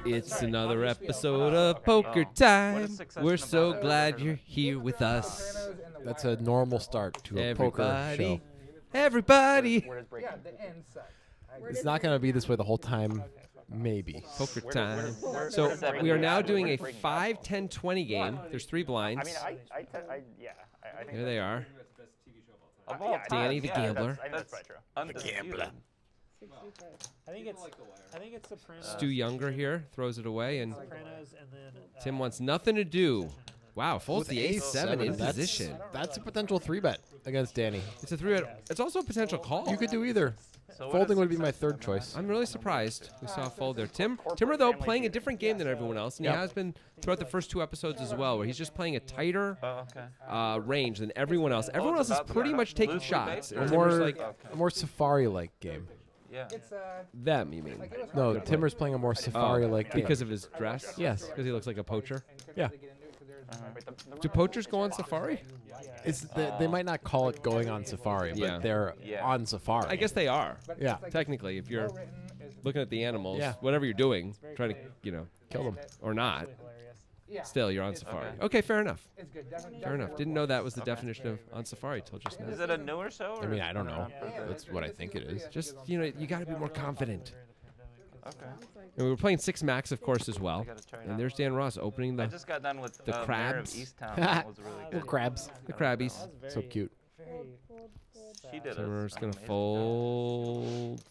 It's another episode of Poker Time. We're so glad you're here with us. That's a normal start to a poker show. Everybody. It's not going to be this way the whole time, maybe. Poker time. So we are now doing a 5, 10, 20 game. There's 3 blinds. Here they are. Danny the Gambler. The Gambler. I think it's Sopranos. Stu Younger here throws it away, and Sopranos and then, Tim wants nothing to do. Wow, folds the ace-7 in that's, position. That's a potential 3-bet against Danny. It's a 3-bet. It's also a potential call. You could do either. Folding would be my third choice. I'm really surprised we saw a fold there. Timmer, though, playing a different game than everyone else, and he has been throughout the first 2 episodes as well, where he's just playing a tighter range than everyone else. Everyone else is pretty much taking shots. A more Safari-like game. Yeah. Them, you mean? No, Timmer's playing a more Safari-like game. Because of his dress? Yes. Because he looks like a poacher? Yeah. Do poachers go on safari? They might not call it going on safari, but they're on safari. I guess they are. Yeah. Technically, if you're looking at the animals, Yeah. whatever you're doing, trying to, Kill them. or not, still, you're on safari. Okay, fair enough. Fair enough. Didn't know that was the definition of on safari till just now. Is it a newer show? I mean, I don't know. That's what I think it is. Just, you got to be more confident. Okay. And we were playing 6 max, of course, as well. And there's Dan Ross opening I the just got done with the Mayor of crabs. Easttown. That was really good. Little crabs. crabbies. So cute. She did Timmer's an going to amazing fold.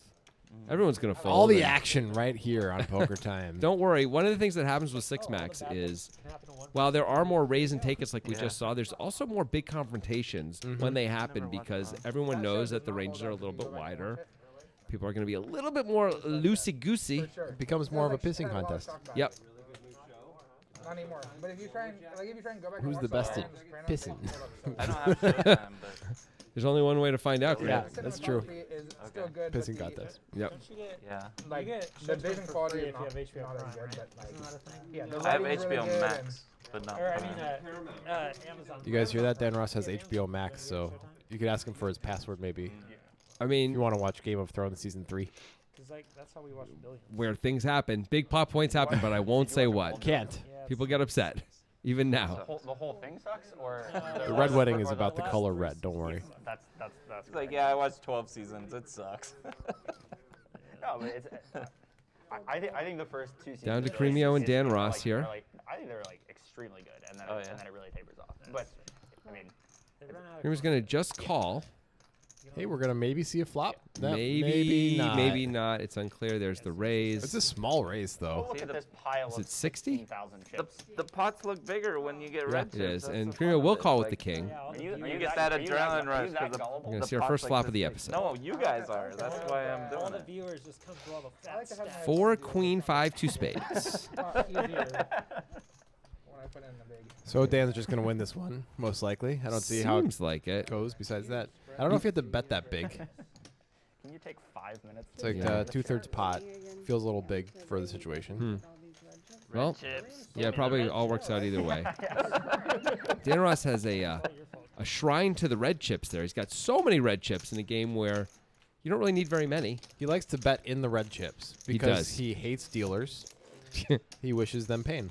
Everyone's going to fold. All the and action right here on Poker Time. Don't worry. One of the things that happens with 6 max is, while there are more raise and take-its like we just saw, there's also more big confrontations when they happen because everyone knows that the ranges are a little bit wider. People are going to be a little bit more loosey-goosey. It becomes more of a pissing contest. Yep. Not anymore. But if you try and go back Who's the best at pissing? I don't have Showtime, but There's only one way to find out. Yeah, Grant. that's true. Still good, Pissing contest. Yep. yeah. Like, the vision quality is not as good, but like, the I have writing's really HBO good Max, but not. Or, I Prime. mean, Amazon. You guys hear that? Dan Ross has HBO Max, so you could ask him for his password maybe. I If mean, you want to watch Game of Thrones Season 3. That's how we watch Billions. where things happen, big plot points happen, but I won't say what. Can't. People get upset, even now. The whole thing sucks, or The Red Wedding is about the color red, don't worry. that's It's like, yeah, I watched 12 seasons. It sucks. no, but it's. I think the first 2 seasons. Down to of Creamio and Dan are Ross here. are I think they're like extremely good, and then and then it really tapers off. But I mean, Creamer's going to just call. Hey, we're going to maybe see a flop. No, Maybe not. maybe not. It's unclear. There's the raise. It's a small raise, though. look at this pile Is of it 60? 15,000 the, chips. the pots look bigger when you get red It chips. is. That's And the fun Creamio of will it. call with Like, the king. You get that adrenaline rush. 'cause the- We're going to see our first flop of the episode. No, you guys are. That's why I'm All doing the it. viewers just come through all the fat stats. 4, queen, 5, 2 spades. So Dan's just going to win this one, most likely. I don't see how it Seems like it. goes besides that. I don't know if you have to bet that big. Can you take 5 minutes? It's like Yeah. 2/3 pot. Feels a little big for the situation. Well, Chips. yeah, probably all works out either way. Dan Ross has a shrine to the red chips there. He's got so many red chips in a game where you don't really need very many. He likes to bet in the red chips He because does. he hates dealers. He wishes them pain.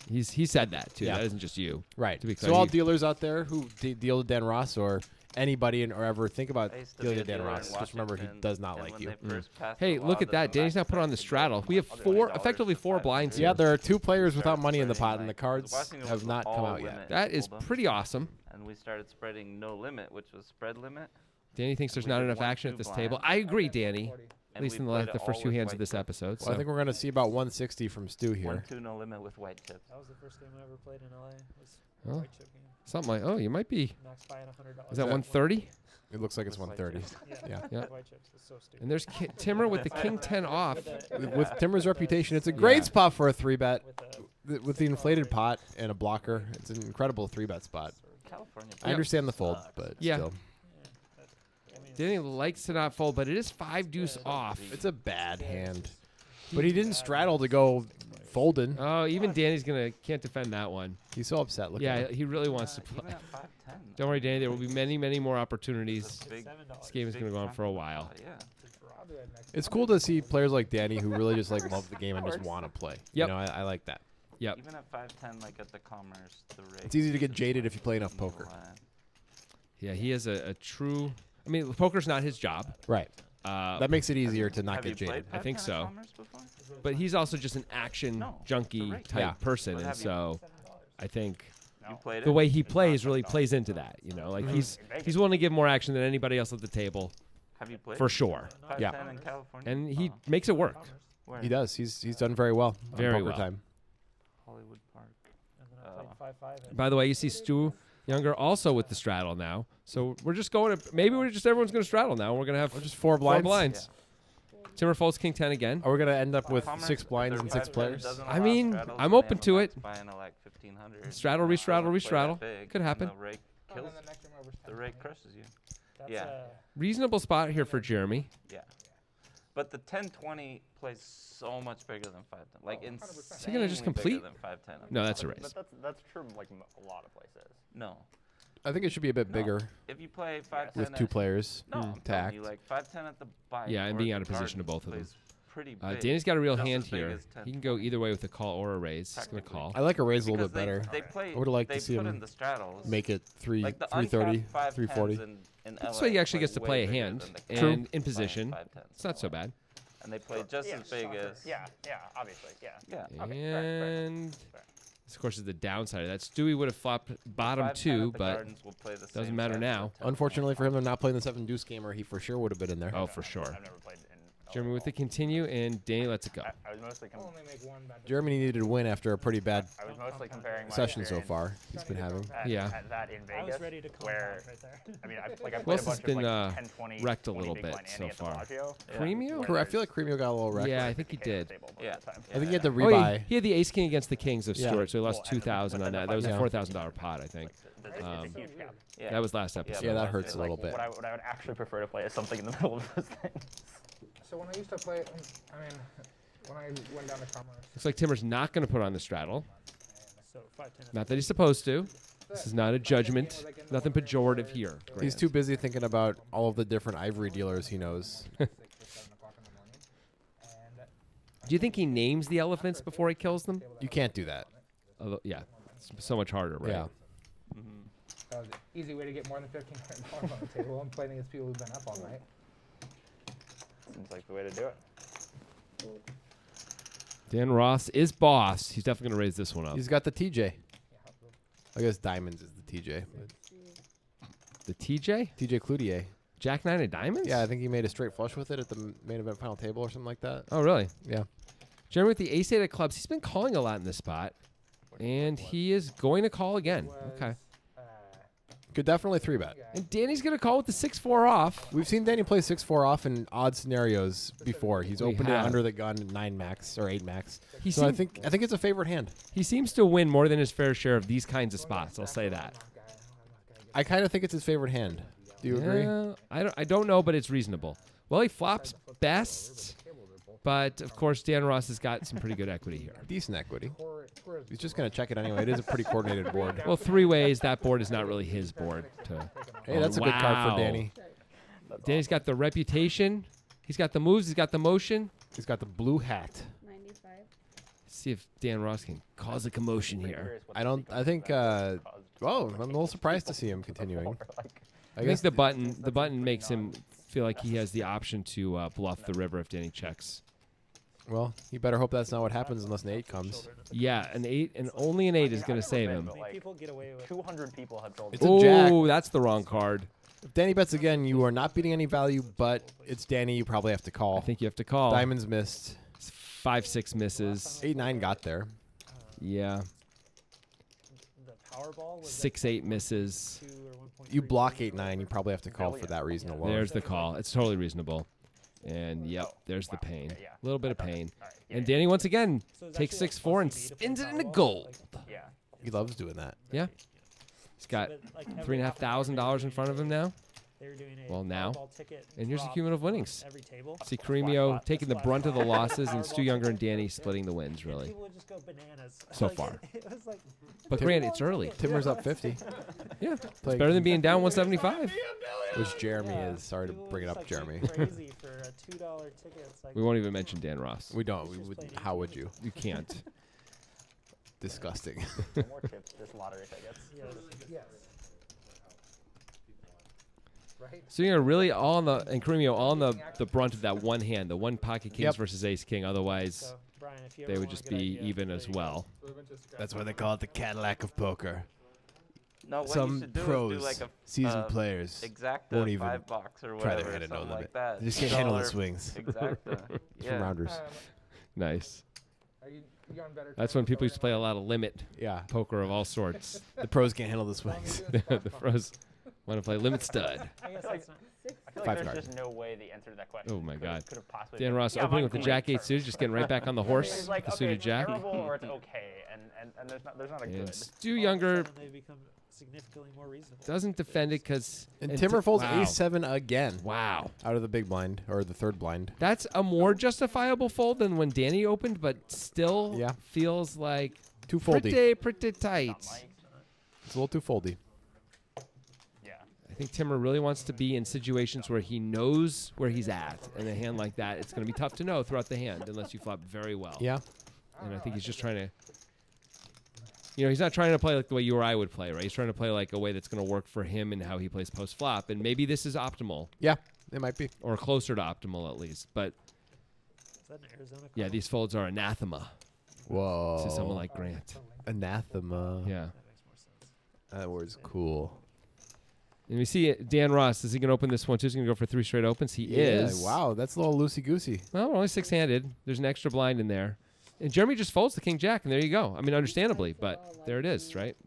He said that, too. Yeah. That isn't just you. Right. To be So clear, all he- dealers out there who deal to Dan Ross or anybody or ever think about I used to dealing be to a Dan dealer Ross, in just remember he Washington, does not and like when you. they first passed Hey, the look law at that. the Danny's now max put on the tax straddle. We have $20 effectively four to blinds Yeah, here. there are 2 players without money in the Started pot, and the spreading, cards Washington have was not come all out yet. limit That is hold'em, pretty awesome. And we started spreading no limit, which was spread limit. Danny thinks there's We not did enough 1-2 action at this blind. table. I agree, Danny. At And least we in played the it first all 2 with hands white of this chips. episode. Well, I think we're going to see about 160 from Stu here. 1-2 no limit with white chips. That was the first game I ever played in LA. Was Oh. white chip game. Something like, oh, you might be. Max buy at $100. Is that 130? It looks like it's With white 130. chips. Yeah. Yeah. White chips. It's so stupid. And there's Timmer with the king 10 off. With Timmer's reputation, it's a great Yeah. spot for a 3-bet. With With the inflated pot and a blocker, it's an incredible 3-bet spot. California. I understand the fold, but Yeah. still. Danny likes to not fold, but it is 5 deuce off. It's a bad hand. But he didn't straddle to go folding. Oh, even Danny's can't defend that one. He's so upset. Look Yeah, at him. he really wants to play. Even at 5-10. Don't worry, Danny. There will be many, many more opportunities. Big, This game is going to go on for a while. yeah. I'll do it next. It's cool to see players like Danny who really just like love the game and just want to play. Yep. You know, I like that. Yep. Even at 5'10", like at the Commerce, the rig. It's easy to get jaded if you play enough poker. Yeah, he is a true. I mean, poker's not his job. Right. That makes it easier to not Have get you played jaded. I think 5'10" at so. Commerce before? But he's also just an action No, junkie right. type Yeah. person, But and have you- so I think You played the it? way he plays really plays into that. You know, like he's willing to give more action than anybody else at the table Have you played for it? sure. 5'10" Yeah. in California? And he Oh, makes it work. where? He does. He's done very well on Very poker well. time. Hollywood Park. And then I played 5-5. By the way, you see Stu Younger also with the straddle now. So we're just going to maybe everyone's going to straddle now. We're going to have Just four blinds. Timber folds king 10 again. Are we gonna end up with Commerce, 6 blinds their and 6 5'10" players? doesn't I allow mean, straddles, I'm and they open have a to max it. buy-in of like 1,500. Straddle, They restraddle, don't play that restraddle. big, Could and happen. The rake Oh, kills. then the next room over The rake crushes you. That's Yeah. Reasonable spot here for Jeremy. Yeah. But the 10-20 plays so much bigger than 5'10". Like insanely Is he gonna just complete? bigger than 5'10". No, that's a raise. But that's true like a lot of places. No. I think it should be a bit No. bigger If you play 5'10" with 2 players No, I'm telling tacked. you, like 5'10" at the bike. Yeah, and or being at out of the position to Gardens both of them. plays Pretty big. Danny's got a real Just hand as big here. as He can go either way with a call or a raise. He's going to call. I like a raise a little Because bit better. They play, I would've liked they to see put him in the straddles. Make it 330, 330, 340. In This LA way he actually play gets to way play a bigger hand than the and Cavs in playing position. 5'10". It's not so bad. And they play just as big as. Yeah, obviously, yeah. Yeah. Okay, fair. And this, of course, is the downside of that. Stewie would have flopped bottom 5'10" 2, at the but Gardens will play the doesn't same matter size now. as a 10. Unfortunately for him, they're not playing the 7 deuce game, or he for sure would have been in there. oh, for sure. I've never played in. Jeremy with the continue, and Danny lets it go. I was mostly Only make one bad Germany needed to win after a pretty bad I was mostly comparing my session so experience far he's been having. Yeah. At that in I Vegas, was ready to call where right there. I mean, I played Wes a has bunch been, of like 10, 20, wrecked a 20 little big bit blind so ante at the far. Bellagio, Premium? I feel like Cremio got a little wrecked. Yeah, I think he did. Yeah. I think he had to Oh, rebuy. he had the ace king against the kings of Yeah. Stewart, so he lost Well, and then- 2,000 but on then that. the That was a Yeah. $4,000 pot, I think. It's a huge gap. Yeah. That was last episode. Yeah, that but hurts a like, little bit. What I would actually prefer to play is something in the middle of those things. So when I used to play, I mean, when I went down to Commerce, Looks like Timmer's not going to put on the straddle. So 5'10". Not that he's supposed to. This is not a judgment. Nothing pejorative here. He's too busy thinking about all of the different ivory dealers he knows. 6 or 7 o'clock in the morning, and Do you think he names the elephants before he kills them? You can't do that. Although, yeah, it's so much harder, right? Yeah. that was an easy way to get more than $1,500 on the table and playing against people who've been up all night. Seems like the way to do it. Dan Ross is boss. He's definitely going to raise this one up. He's got the TJ. I guess diamonds is the TJ. But The TJ? TJ Cloutier. Jack 9 of diamonds? Yeah, I think he made a straight flush with it at the main event final table or something like that. Oh, really? Yeah. Jeremy with the ace 8 of clubs. He's been calling a lot in this spot. And he is going to call again. Okay. Could definitely 3-bet. And Danny's going to call with the 6-4 off. We've seen Danny play 6-4 off in odd scenarios before. He's We opened it have. under the gun at 9 max or 8 max. He, So I seem- think it's a favorite hand. he seems to win more than his fair share of these kinds of spots. I'll say that. I kind of think it's his favorite hand. Do you agree? Yeah, I don't know, but it's reasonable. Well, he flops best. But, of course, Dan Ross has got some pretty good equity here. Decent equity. He's just going to check it anyway. It is a pretty coordinated board. Well, 3 ways, that board is not really his board. Hey, that's a good card Wow. for Danny. Danny's got the reputation. He's got the moves. He's got the motion. He's got the blue hat. 95. See if Dan Ross can cause a commotion here. I think, oh, I'm a little surprised to see him continuing. I think the button makes him feel like he has the option to bluff the river if Danny checks. Well, you better hope that's not what happens unless an 8 comes. Yeah, an 8 and only an 8 is going to save him. But, like, People get away with 200 people have told me. It's a jack. Oh, that's the wrong card. If Danny bets again, you are not beating any value, but it's Danny. You probably have to call. I think you have to call. Diamonds missed. 5-6 misses. 8-9 got there. Yeah. the Powerball. Was 6-8 misses. 2 or 1.3 You block 8-9, you probably have to call for that reason alone. There's the call. It's totally reasonable. And, yep, there's the pain. Yeah. A little bit of pain. All right. And Danny, once again, So it's takes actually, like, 6-4 and plus EV to play spins it into Powerball, gold. like, Yeah. He loves doing that. Yeah. He's got but, like, every $3,500 in half front of him now. They were doing a Well, now. Powerball ticket And here's the drop cumulative on winnings. every table. See Cremio Flashbot. taking the That's brunt of the Flashbot. losses, and Powerball Stu Younger and ticket. Danny splitting the wins, And really. people would just go bananas. So Like, far. It was like, But granted, it's early. Timmer's up 50, Yeah, it's Like- better than being down 175. which Jeremy yeah, is. Sorry to people bring it just, up, like, Jeremy. went crazy for a $2 ticket. It's like, We won't even mention Dan Ross. We don't. We Just would. plain How would you? You can't. Disgusting. No more chips, just lottery tickets. yes. Yes. Right? So you're really all on the and Cremio all on the brunt of that one hand, the one pocket kings Yep. versus ace king. Otherwise, So, Brian, if you they ever would want a just good be idea, even there as you go. well. That's why they call it the Cadillac of poker. No, what you Some should do pros, is do like a seasoned players, exacta won't even 5 box or try whatever, to hit a no something limit. like that. They just can't handle the $2 swings. Exacta. From yeah. rounders. Nice. Are you on better That's terms when people over used to play a lot of limit Yeah. poker of all sorts. The pros can't handle the as long as swings. you're doing The spot pros want to play limit stud. I guess like- that's not. I feel Five like there's card. just no way the answer to that question. Oh my God. Could have possibly Dan been, Ross yeah, opening my with the queen jack eight first. suited, just getting right back on the It's horse like, with the okay, suited jack. terrible or it's okay, and there's not a And good. Stu All of a Younger sudden They become significantly more reasonable. doesn't defend it because And Timmer folds wow. ace 7 again Wow. out of the big blind or the third blind. That's a more justifiable fold than when Danny opened, but still Yeah. feels like Too foldy. pretty tight. Mike. It's a little too foldy. Yeah. I think Timmer really wants to be in situations where he knows where he's at. In a hand like that, it's going to be tough to know throughout the hand unless you flop very well. Yeah. And I think he's just trying to, he's not trying to play like the way you or I would play, right? He's trying to play like a way that's going to work for him and how he plays post flop. And maybe this is optimal Yeah. It might be. or closer to optimal at least. But Is that an Arizona yeah, call? these folds are anathema Whoa. to someone like Grant. Anathema. Yeah. That makes more sense. That word's cool. And we see Dan Ross. Is he going to open this one too? Is he going to go for 3 straight opens? He is. Wow. That's a little loosey goosey. Well, we're only 6-handed. There's an extra blind in there. And Jeremy just folds the king jack, and there you go. I mean, understandably, but there it is, right?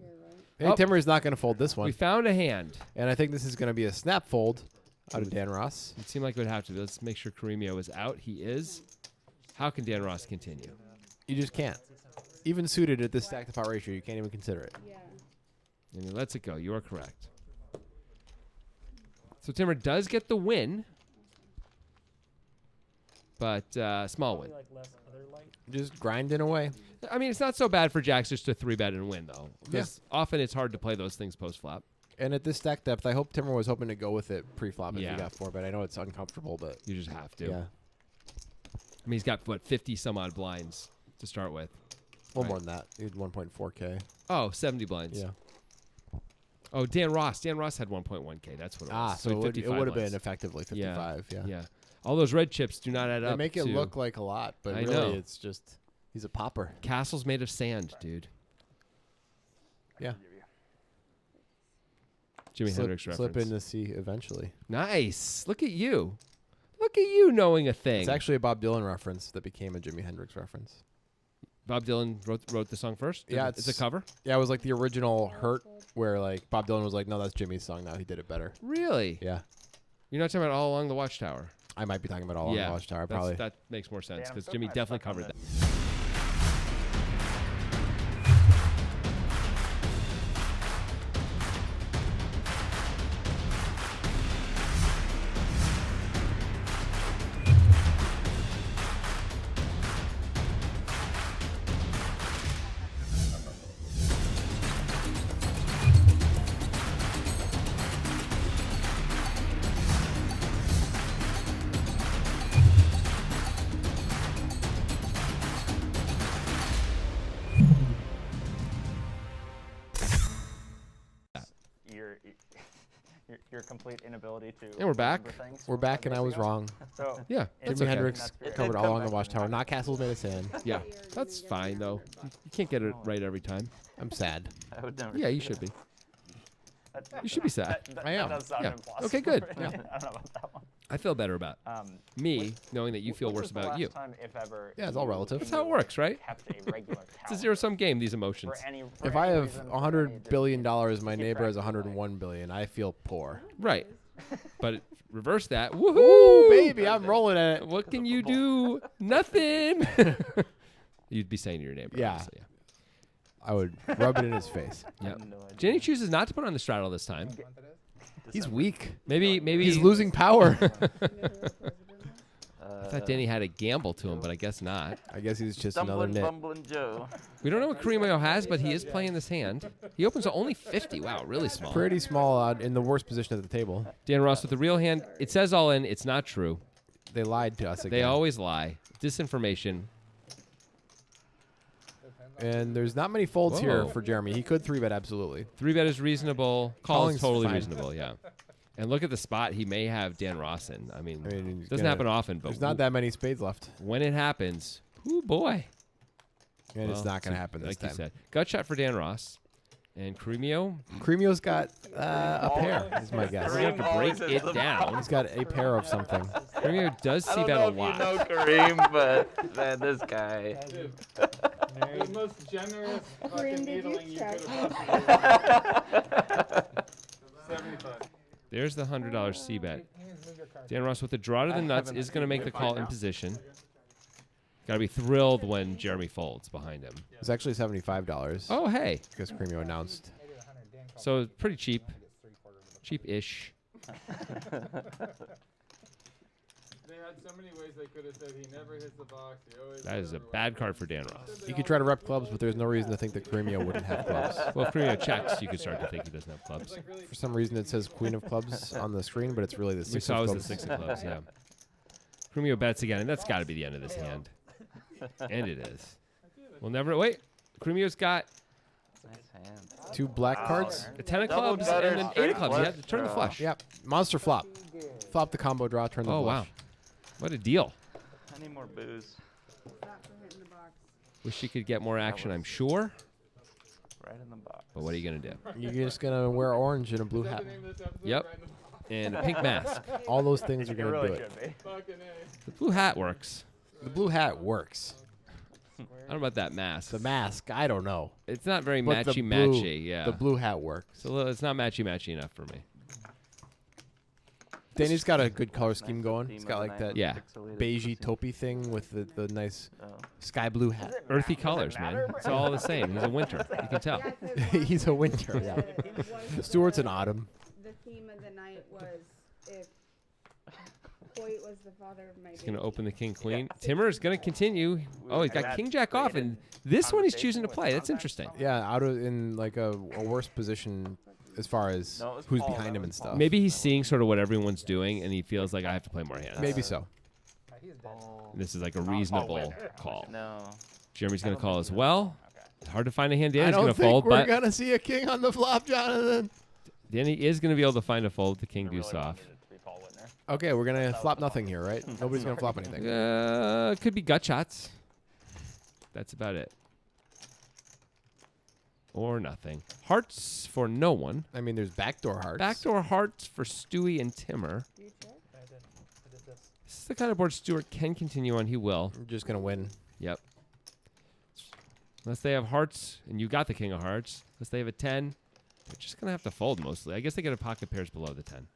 Hey, Oh. Timmer is not going to fold this We one. found a hand. And I think this is going to be a snap fold out of Dan Ross. It seemed like it would have to be. Let's make sure Caremio is out. He is. How can Dan Ross continue? You just can't. Even suited at this stack to pot ratio, you can't even consider it. Yeah. And he lets it go. You are correct. So Timmer does get the win, but small win. Probably like less other light. Just grinding away. I mean, it's not so bad for jacks just to 3-bet and win, though. Yeah. 'Cause often it's hard to play those things post-flop. And at this stack depth, I hope Timmer was hoping to go with it pre-flop if Yeah. he got 4, but I know it's uncomfortable, but You just have to. yeah. I mean, he's got, 50-some-odd blinds to start with. A little Right. more than that. He had 1.4K. Oh, 70 blinds. Yeah. Oh, Dan Ross. Dan Ross had 1.1K. That's what it was. So he it had would 55 have been blinds. effectively 55. Yeah. Yeah. All those red chips do not add They up. make it to look like a lot, but I really know. it's just he's a popper. castles made of sand, dude. Yeah. Jimi Hendrix Slip reference. in to see eventually. Nice. Look at you. Look at you knowing a thing. It's actually a Bob Dylan reference that became a Jimi Hendrix reference. Bob Dylan wrote the song first? Yeah, It's a it's- cover? Yeah, it was like the original Hurt where like Bob Dylan was like, no, that's Jimmy's song now. He did it better. Really? Yeah. You're not talking about All Along the Watchtower? I might be talking about All on the Watchtower, that's- probably. That makes more sense I'm because so Jimmy kinda definitely stuck on covered that. this. Your complete inability to. And we're back. remember things We're from back 5 and I years was ago. wrong. So Yeah, Jimi that's Jimi okay. Hendrix That's- covered it All comes Along the back to Watchtower, me. not Castles Made of Sand. Yeah, that's fine, though. You can't get it right every time. I'm sad. I would never. Yeah, you should be. You should be sad. That I am. does sound Yeah. implausible. Okay, good. I don't know about that one. I feel better about me knowing that you feel Which worse was the about last you. Time, if ever, Yeah, it's all relative. That's how it works, right? kept a regular It's a calendar zero-sum game, these emotions. for any- for If any I have reason, for any $100 billion, different- my keep neighbor track has of your life. 101 billion. I feel poor. Right. But reverse that. Ooh, Woohoo! baby, I'm rolling at it. What can you do? Nothing. You'd be saying to your neighbor. Yeah. obviously, I would rub it in his face. Yeah. No idea. Jenny chooses not to put on the straddle this time. He's weak. Maybe He's losing power. I thought Danny had a gamble to him, but I guess not. I guess he's just another Stumbling, nit. bumbling Joe. We don't know what Carimo has, but he is playing this hand. He opens to only 50. Wow, really small. Pretty small in the worst position at the table. Dan Ross with the real hand. It says all in. It's not true. They lied to us again. They always lie. Disinformation. And there's not many folds here Whoa. for Jeremy. He could 3-bet absolutely. 3-bet is reasonable. Call is Calling's totally fine. reasonable, yeah. And look at the spot he may have Dan Ross in. I mean, he's it doesn't gonna- happen often, but There's not that many spades left. when it happens, oh boy. And it's Well, not going to happen this like time. you said. Gut shot for Dan Ross. And Carimo, Creamio's got a pair, is my guess. we're going to have to break it down. He's got a pair of something. Carimo does I see don't that know a if lot. you know Kareem, but man, this guy. The most generous fucking did you needling you check? could have possibly 75. There's the $100 C-bet. Dan Ross with the draw to the nuts is going to make the call in position. Got to be thrilled when Jeremy folds behind him. It's actually $75 Oh, hey. because Creamio announced. So pretty cheap. Cheap-ish. They had so many ways they could have said he never hits the box. He always That is a bad card for Dan Ross. You could try to rep clubs, but there's no reason to think that Creamio wouldn't have clubs. Well, if Carimo checks, you could start to think he doesn't have clubs. For some reason, it says Queen of Clubs on the screen, but it's really the We Six saw of it was the Clubs. 6 of clubs, yeah. Carimo bets again, and that's got to be the end of this hand. And it is. We'll never... Wait. Carimo's got Nice hand. 2 black cards. a 10 of Double clubs gutter, and an 8 straight of clubs. You flush have to turn the draw. flush. Yep. Monster flop. Flop the combo draw, turn the Oh, flush. wow. What a deal. I need more booze. Wish you could get more action, I'm sure. Right in the box. But what are you going to do? You're just going to wear orange and a blue hat. Yep. And a pink mask. All those things are It going to really do it. should be. The blue hat works. The blue hat works. I don't know about that mask. The mask, I don't know. It's not very But the matchy-matchy, blue- yeah. The blue hat works. It's not matchy-matchy enough for me. Danny's got a good color scheme going. He's got like that Yeah. beigey taupey thing with the nice Oh. sky blue hat. Earthy colors, man. It's all the same. He's a winter. You can tell. He's a winter. Yeah. Stuart's an autumn. The theme of the night was if Hoyt was the father of my He's going to open the king-queen. Timur is going to continue. Oh, he's got king-jack off, and this one he's choosing to play. That's interesting. Yeah, out of in like a worse position as far as No, it was who's Paul. behind That him and was stuff. Maybe he's seeing sort of what everyone's doing, and he feels like I have to play more hands. Maybe so. Oh, This is like a reasonable call. no. Jeremy's going to call as well. It's hard to find a hand I Danny's don't going to think fold, we're but gonna see a king on the flop, Jonathan. Danny is going to be able to find a fold with the king I really deuce off. wanted it to be Paul Whitner. Okay, we're gonna flop nothing here, right? Nobody's gonna flop anything. Could be gut shots. That's about it. Or nothing. Hearts for no one. I mean, there's backdoor hearts. Backdoor hearts for Stewie and Timur. I did this. This is the kind of board Stewart can continue on. He will. We're just gonna win. Yep. Unless they have hearts, and you got the king of hearts. Unless they have a 10, they're just going to have to fold mostly. I guess they get a pocket pairs below the 10.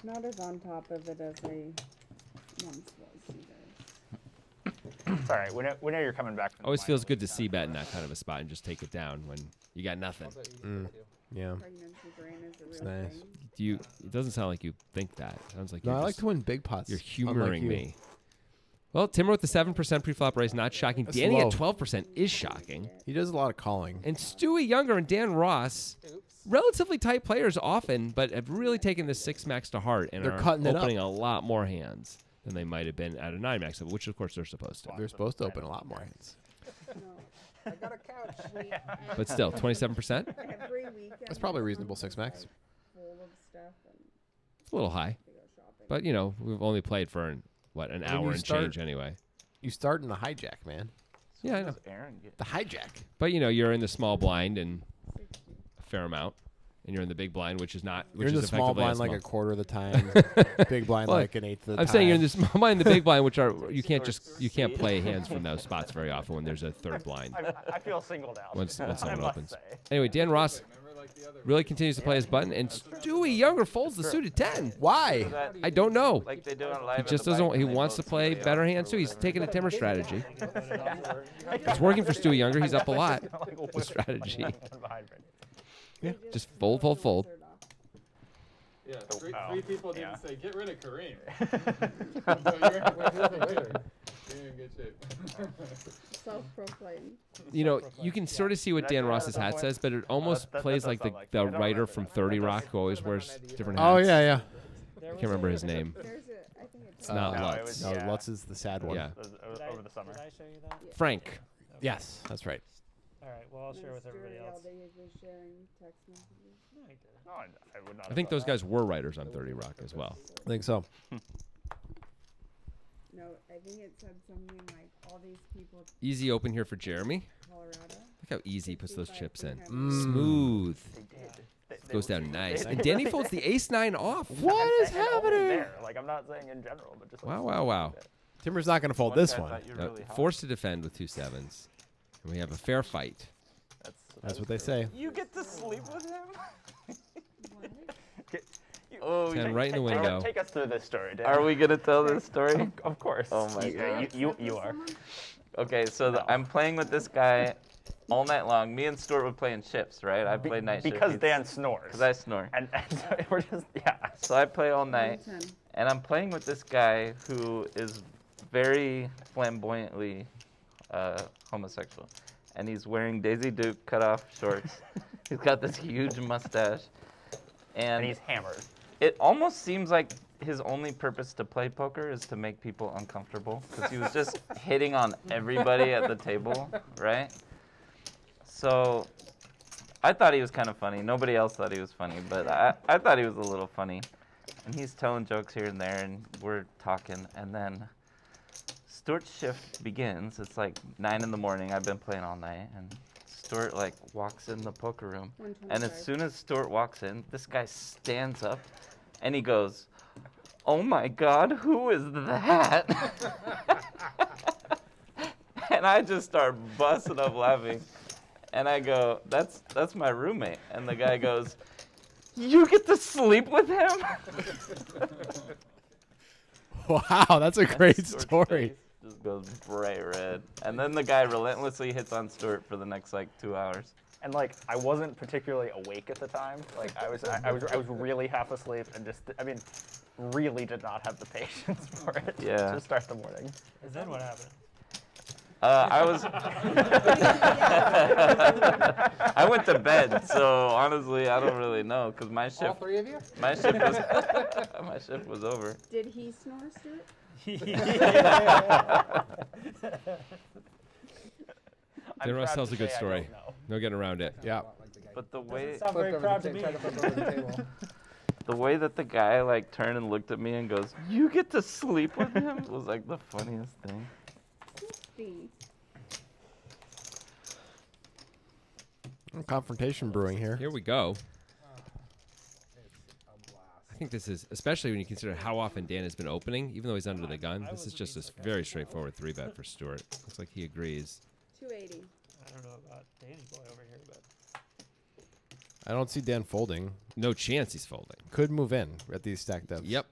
Not as on top of it as I once was either. It's all right. We know you're coming back from the Always feels finals. good to see bet in that kind of a spot and just take it down when you got nothing. Yeah. Pregnancy brain is a It's real nice. thing. It doesn't sound like you think that. It sounds like No, you're I like just- to win big pots. you're unlike humoring you. me. Well, Timur with the 7% preflop raise, not shocking. That's Danny low. at 12% is shocking. He does a lot of calling. And Stewie Younger and Dan Ross, relatively tight players often, but have really taken the 6 max to heart and They're are cutting it up. opening a lot more hands than they might have been at a 9 max, which of course they're supposed to. They're supposed to open a lot more hands. No. I got a couch. We, But still, 27%? every weekend. That's probably reasonable 6 max. Full of stuff and It's a little high. to go shopping. But, you know, we've only played for, an you hour and start- change anyway. You start in the hijack, man. Yeah, I know. What does Aaron get? The hijack. But, you know, you're in the small blind and a fair amount. And you're in the big blind, which is not. Which You're in is the small effectively blind like small. a quarter of the time. Big blind Well, like an eighth of the I'm time. saying you're in the small blind, the big blind, which are you can't play hands from those spots very often when there's a third blind. I feel singled out. Once I someone must opens. say. Anyway, Dan Ross Remember like the other really continues to play his button, and Stewie Younger folds the suited 10. Why? That, I don't know. like they do on live. He at just the doesn't. bike He when they wants to vote play somebody better off hands or too. He's whatever. taking a Timur strategy. It's working for Stewie Younger. He's up a lot. The strategy. Yeah. They Just fold, fold, fold. wizard off. Yeah, Oh, three people yeah. didn't say, get rid of Kareem. Wait, who's the wizard? You're in good shape. Self-proclaimed. You know, you can sort of see what Did I Dan do that Ross's at some hat point? says, but it almost that plays does like sound like the I don't writer remember from that. 30 That Rock does. who always Put 'em on wears ID. different hats. Oh yeah, yeah. There Can't remember his name. There's a, I think it's. It's not No, it Lutz. was- No, Yeah. Lutz is the sad one. Yeah. Over the summer. Did I show you that? Frank. Yes, that's right. All right. Well, I'll share with everybody All else. day he's been sharing text messages. No, I didn't. No, I would not. I have think thought those that. guys were writers on 30 Rock as well. I think so. No, I think it said something like all these people Easy open here for Jeremy. in Colorado. Look how easy he puts those chips in. 65%. Smooth. They did. Goes down nice. they- And Danny folds the ace-9 off. What is and only happening? there. Like, I'm not saying in general, but just. Wow, wow, wow. Timber's not going to fold One this guy one. thought you were really hot. Forced to defend with 2 7s. And we have a fair fight. That's what they say. You get to sleep with him? What? Oh, 10 right in the window. Take us through this story, Dan. Are we gonna tell this story? Of course. Oh my Yeah, God. You are. Okay, so I'm playing with this guy all night long. Me and Stuart would play in shifts, right? I play night shift. Because Dan snores. Because I snore. And so we're just, yeah. So I play all night, 110. and I'm playing with this guy who is very flamboyantly homosexual. And he's wearing Daisy Duke cutoff shorts. He's got this huge mustache. And he's hammered. It almost seems like his only purpose to play poker is to make people uncomfortable, because he was just hitting on everybody at the table, right? So I thought he was kind of funny. Nobody else thought he was funny, but I thought he was a little funny. And he's telling jokes here and there, and we're talking, and then Stuart's shift begins. It's like 9 in the morning. I've been playing all night, and Stuart like walks in the poker room, and as 125. soon as Stuart walks in, this guy stands up, and he goes, "Oh my God, who is that?" And I just start busting up laughing, and I go, "That's my roommate." And the guy goes, "You get to sleep with him?" Wow, that's a great Stuart's story. face just goes bright red, and then the guy relentlessly hits on Stuart for the next like 2 hours. And like, I wasn't particularly awake at the time. Like, I was really half asleep and just, I mean, really did not have the patience for it Yeah. to start the morning. And then what happened? I was. I went to bed, so honestly, I don't really know, cause my All shift, 3 of you? my shift was, my shift was over. Did he snore, Stuart? Dan Ross proud tells to a good say I story. don't know. No getting around it. Yeah. But the way, Sound very Flipped over proud the to me. Tried to flip over the table. the way that the guy like turned and looked at me and goes, "You get to sleep with him," was like the funniest thing. B. Confrontation brewing here. Here we go. I think this is, especially when you consider how often Dan has been opening, even though he's under the gun, this is just a very straightforward 3-bet for Stuart. Looks like he agrees. 280. I don't know about Danny boy over here, but I don't see Dan folding. No chance he's folding. Could move in at these stacked depths. Yep.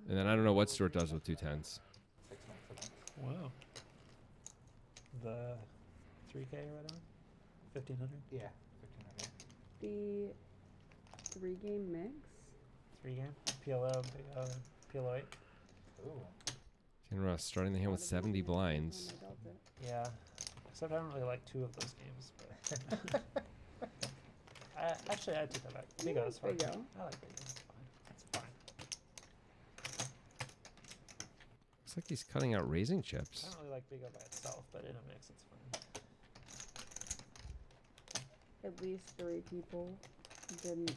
And then I don't know what Stuart does with 2 10s. wow. The 3K right on? 1500? Yeah, 1500. The 3-game mix. 3 game? PLO, big O, PLO 8. Ooh. Dan Ross starting the hand with 70 blinds. When I dealt it. Yeah. Except I don't really like 2 of those games. But actually, I take that back. Big O is fine. Big O. I like Big O. It's fine. It's fine. Looks like he's cutting out raising I chips. don't really like Big O by itself, but in a mix, it's fine. At least 3 people didn't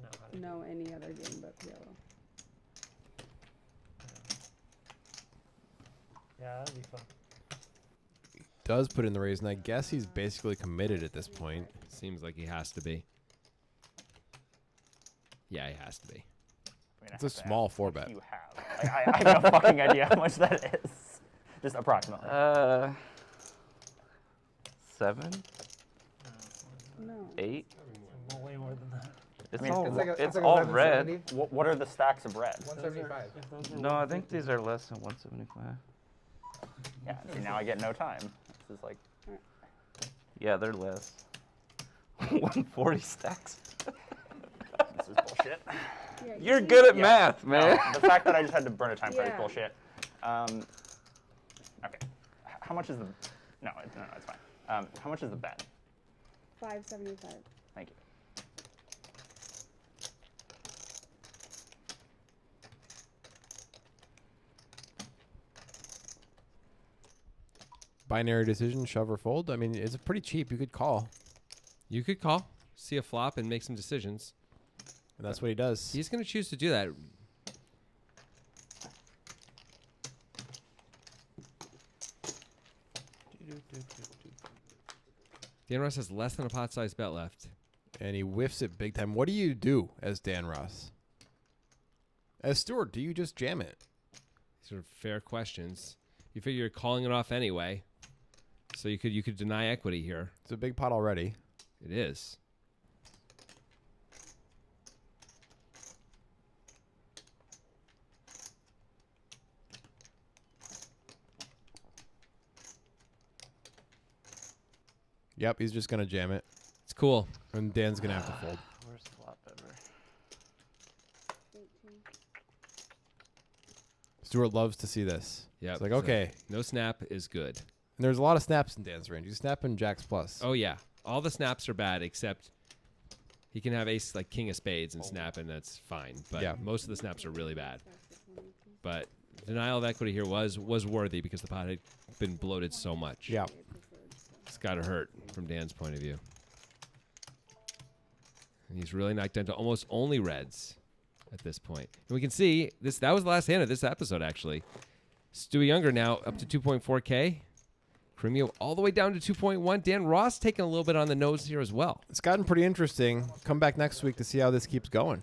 Know how to do know any other game but PLO. Yeah, that'd be fun. Does put in the raise, and I guess he's basically committed at this point. Seems like he has to be. Yeah, he has to be. I mean, I It's a have to small ask how much 4-bet. You have. Like, I have no fucking idea how much that is. Just approximately. 7, No. 8. Way more than that. It's I mean, all It's like a- it's it's like all 1170. red. What are the stacks of red? 175. If those are No, I think these are less than 175. Yeah. See, now I get no time. This is like. Yeah, they're less. 140 stacks. This is bullshit. Yeah, You're you- good at Yeah. math, man. No, the fact that I just had to burn a time card is Yeah. bullshit. Okay. How much is the? No, it's fine. How much is the bet? 575. Thank you. Binary decision, shove or fold. I mean, it's pretty cheap. You could call, You could call, see a flop, and make some decisions. and that's what he does. He's going to choose to do that. Dan Ross has less than a pot-sized bet left. And he whiffs it big time. What do you do as Dan Ross? As Stuart, do you just jam it? Sort of fair questions. You figure you're calling it off anyway, so you could deny equity here. It's a big pot already. It is. Yep, he's just going to jam it. It's cool. And Dan's going to have to fold. Worst flop ever. 18. Stuart loves to see this. Yeah. It's like, okay. No snap is good. And there's a lot of snaps in Dan's range. He's snapping jacks plus. Oh yeah, all the snaps are bad except he can have ace like king of spades and snap, and that's fine. But Yeah. most of the snaps are really bad. But denial of equity here was worthy because the pot had been bloated so much. Yeah. It's got to hurt from Dan's point of view. And he's really knocked down to almost only reds at this point. And we can see that was the last hand of this episode actually. Stewie Younger now up to 2.4K. Cremio all the way down to 2.1. Dan Ross taking a little bit on the nose here as well. It's gotten pretty interesting. Come back next week to see how this keeps going.